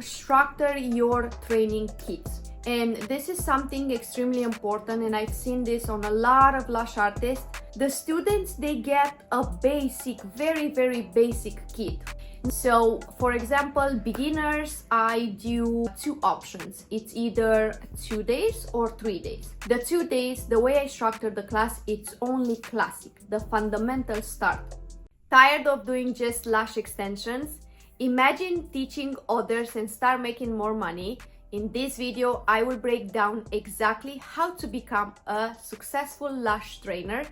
structure your training kits. And this is something extremely important, and I've seen this on a lot of lash artists. The students, they get a basic, very basic kit. So for example, beginners, I do two options. It's either 2 days or 3 days. The 2 days, the way I structure the class, it's only classic, the fundamental start. Tired of doing just lash extensions? Imagine teaching others and start making more money. In this video, I will break down exactly how to become a successful lash trainer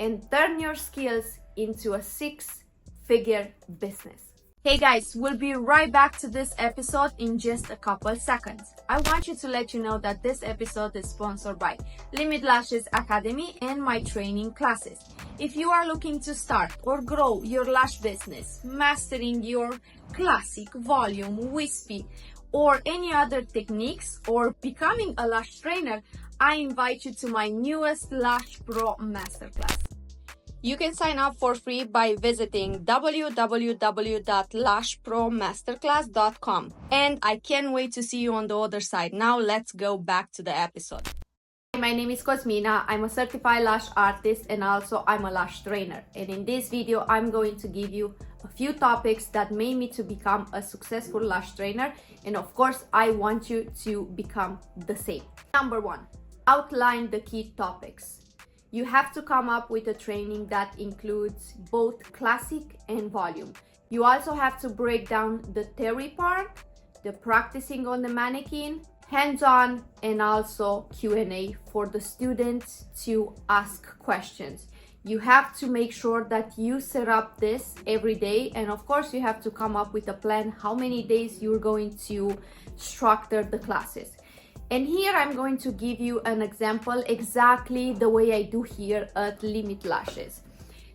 and turn your skills into a 6-figure business. Hey guys, we'll be right back to this episode in just a couple seconds. I want to let you know that this episode is sponsored by Limit Lashes Academy and my training classes. If you are looking to start or grow your lash business, mastering your classic, volume, wispy, or any other techniques, or becoming a lash trainer, I invite you to my newest Lash Pro Masterclass. You can sign up for free by visiting www.lashpromasterclass.com. And I can't wait to see you on the other side. Now let's go back to the episode. My name is Cosmina. I'm a certified lash artist and also I'm a lash trainer. And in this video, I'm going to give you a few topics that made me to become a successful lash trainer. And of course, I want you to become the same. Number 1, outline the key topics. You have to come up with a training that includes both classic and volume. You also have to break down the theory part, the practicing on the mannequin, hands-on, and also Q&A for the students to ask questions. You have to make sure that you set up this every day, and of course you have to come up with a plan how many days you're going to structure the classes. And here I'm going to give you an example exactly the way I do here at Limit Lashes.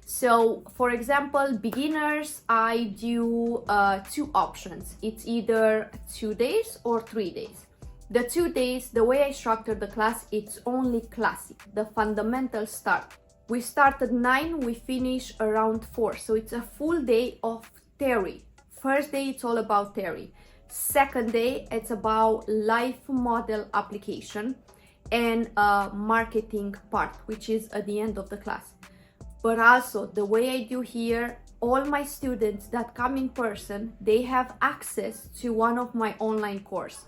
So for example, beginners, I do 2 options. It's either 2 days or 3 days. The 2 days, the way I structure the class, it's only classic, the fundamental start. We start at 9, we finish around 4. So it's a full day of theory. First day, it's all about theory. Second day, it's about life model application and marketing part, which is at the end of the class. But also the way I do here, all my students that come in person, they have access to one of my online course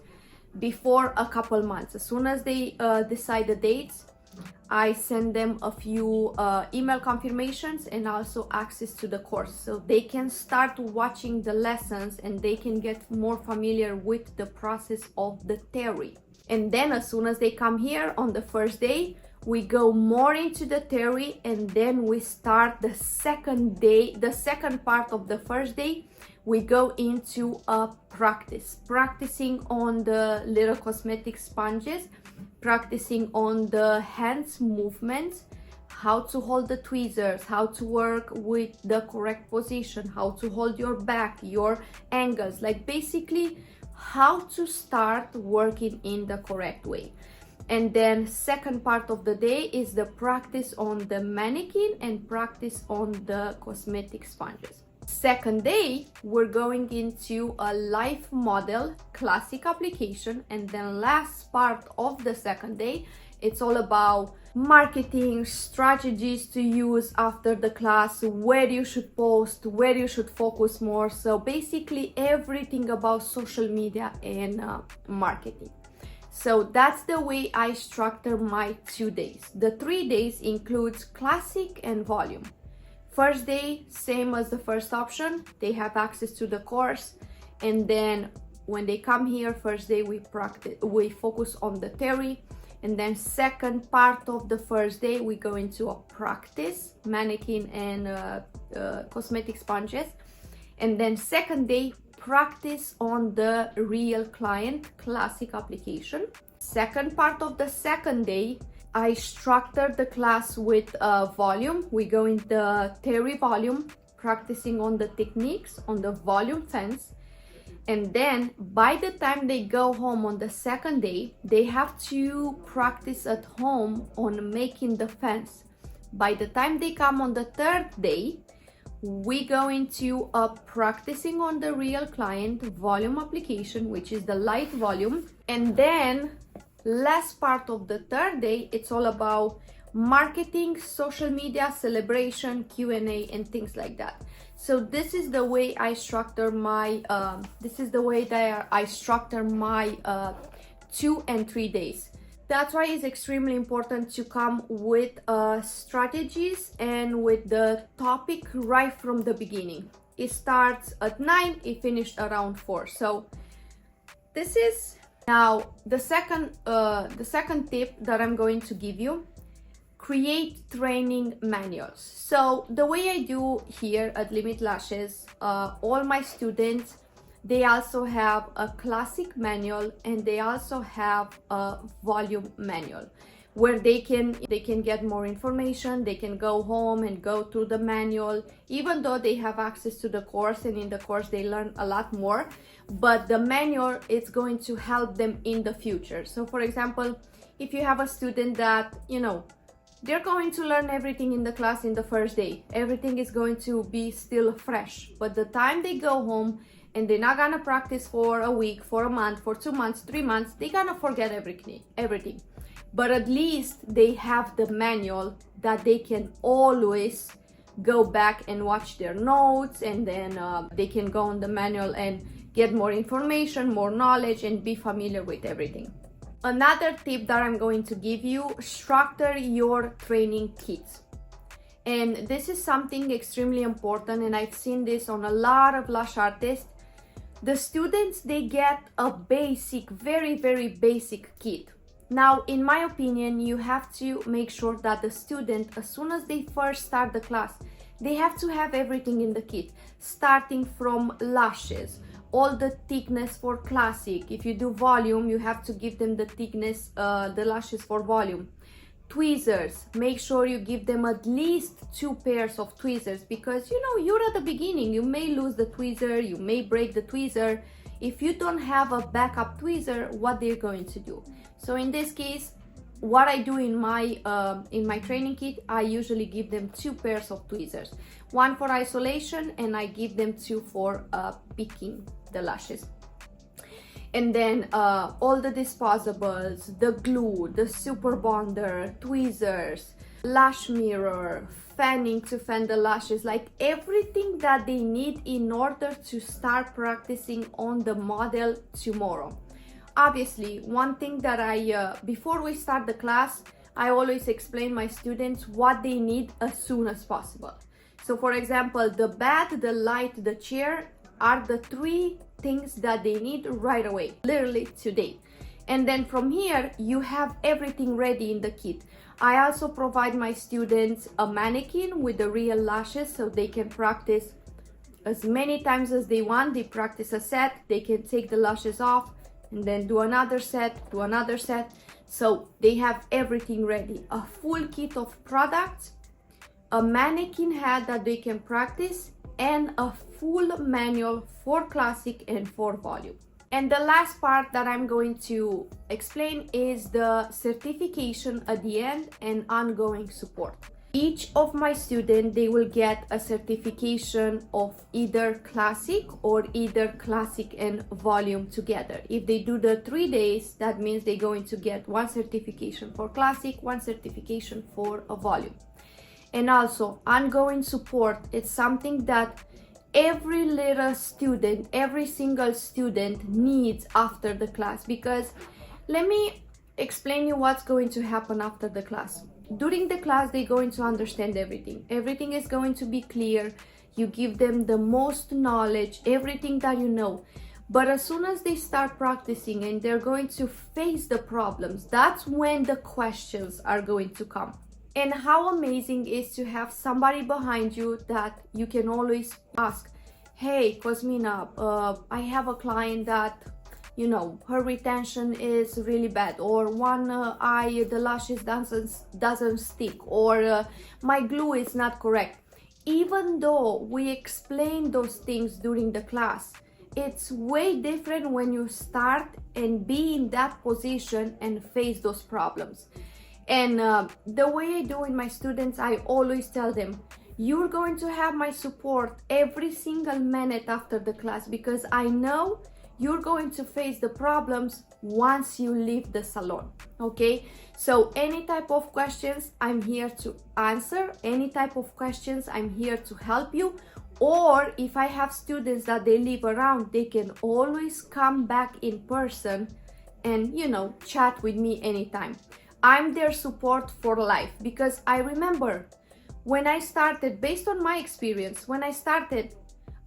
before a couple months. As soon as they decide the dates, I send them a few email confirmations and also access to the course, so they can start watching the lessons and they can get more familiar with the process of the theory. And then as soon as they come here on the first day, we go more into the theory, and then we start the second day, the second part of the first day, we go into a practicing on the little cosmetic sponges, practicing on the hands movements, how to hold the tweezers, how to work with the correct position, how to hold your back, your angles, like basically how to start working in the correct way. And then second part of the day is the practice on the mannequin and practice on the cosmetic sponges. Second day, we're going into a life model classic application, and then last part of the second day, it's all about marketing strategies to use after the class, where you should post, where you should focus more. So basically everything about social media and marketing. So that's the way I structure my 2 days. The 3 days includes classic and volume. First day, same as the first option, they have access to the course, and then when they come here, first day we focus on the theory, and then second part of the first day we go into a practice, mannequin and cosmetic sponges, and then second day practice on the real client classic application. Second part of the second day, I structured the class with volume. We go in the theory volume, practicing on the techniques, on the volume fence. And then by the time they go home on the second day, they have to practice at home on making the fence. By the time they come on the third day, we go into practicing on the real client volume application, which is the light volume. And then last part of the third day, it's all about marketing, social media, celebration, Q&A, and things like that. So this is the way I structure my 2 and 3 days. That's why it's extremely important to come with strategies and with the topic right from the beginning. It starts at 9, it finished around 4. So this is now the second tip that I'm going to give you. Create training manuals. So the way I do here at Limit Lashes, all my students, they also have a classic manual and they also have a volume manual where they can get more information. They can go home and go through the manual, even though they have access to the course, and in the course they learn a lot more, but the manual is going to help them in the future. So for example, if you have a student that, they're going to learn everything in the class in the first day, everything is going to be still fresh, but the time they go home and they're not gonna practice for a week, for a month, for 2 months, 3 months, they're gonna forget everything. But at least they have the manual that they can always go back and watch their notes, and then they can go on the manual and get more information, more knowledge, and be familiar with everything. Another tip that I'm going to give you, structure your training kits. And this is something extremely important, and I've seen this on a lot of lash artists. The students, they get a basic, very, very basic kit. Now, in my opinion, you have to make sure that the student, as soon as they first start the class, they have to have everything in the kit, starting from lashes, all the thickness for classic. If you do volume, you have to give them the thickness, the lashes for volume. Tweezers, make sure you give them at least 2 pairs of tweezers, because you're at the beginning, you may lose the tweezer, you may break the tweezer. If you don't have a backup tweezer, what they're going to do? So in this case, what I do in my training kit, I usually give them 2 pairs of tweezers, 1 for isolation, and I give them 2 for picking the lashes. And then all the disposables, the glue, the super bonder, tweezers, lash mirror, fanning to fan the lashes, like everything that they need in order to start practicing on the model tomorrow. Obviously, one thing that before we start the class, I always explain my students what they need as soon as possible. So for example, the bed, the light, the chair are the 3 things that they need right away, literally today. And then from here, you have everything ready in the kit. I also provide my students a mannequin with the real lashes, so they can practice as many times as they want. They practice a set, they can take the lashes off and then do another set. So they have everything ready, a full kit of products, a mannequin head that they can practice, and a full manual for classic and for volume. And the last part that I'm going to explain is the certification at the end and ongoing support. Each of my students, they will get a certification of either classic or either classic and volume together. If they do the 3 days, that means they're going to get 1 certification for classic, 1 certification for a volume. And also ongoing support, it's something that every little student, every single student needs after the class, because let me explain you what's going to happen after the class. During the class, they're going to understand everything. Everything is going to be clear. You give them the most knowledge, everything that you know. But as soon as they start practicing and they're going to face the problems, that's when the questions are going to come. And how amazing is to have somebody behind you that you can always ask, hey, Cosmina, I have a client that, her retention is really bad, or one eye, the lashes doesn't stick, or my glue is not correct. Even though we explain those things during the class, it's way different when you start and be in that position and face those problems. And the way I do with my students, I always tell them, You're going to have my support every single minute after the class, because I know you're going to face the problems once you leave the salon. Okay, so any type of questions, I'm here to answer. Any type of questions, I'm here to help you. Or if I have students that they live around, they can always come back in person and, you know, chat with me anytime. I'm their support for life, because I remember when I started, based on my experience, when I started,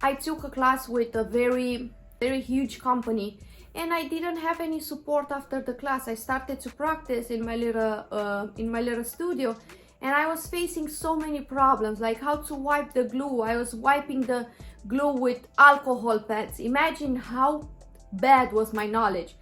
I took a class with a very huge company, and I didn't have any support after the class. I started to practice in my little studio, and I was facing so many problems, like how to wipe the glue. I was wiping the glue with alcohol pads. Imagine how bad was my knowledge.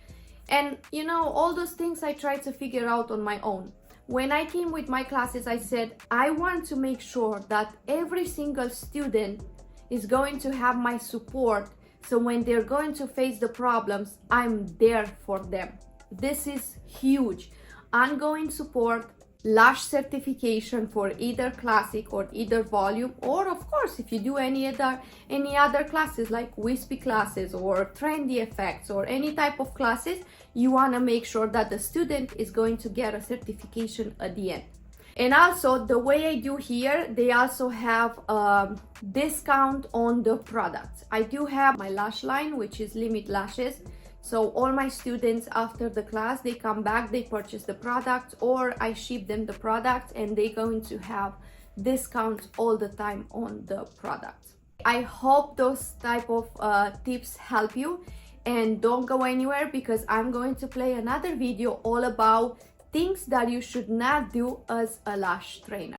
And you know, all those things I tried to figure out on my own. When I came with my classes, I said, I want to make sure that every single student is going to have my support. So when they're going to face the problems, I'm there for them. This is huge. Ongoing support, Lash certification for either classic or either volume, or of course, if you do any other classes like wispy classes or trendy effects or any type of classes, you want to make sure that the student is going to get a certification at the end. And also, the way I do here, they also have a discount on the products. I do have my lash line, which is Limit Lashes. So all my students after the class, they come back, they purchase the product, or I ship them the product, and they're going to have discounts all the time on the products. I hope those type of tips help you, and don't go anywhere, because I'm going to play another video all about things that you should not do as a lash trainer.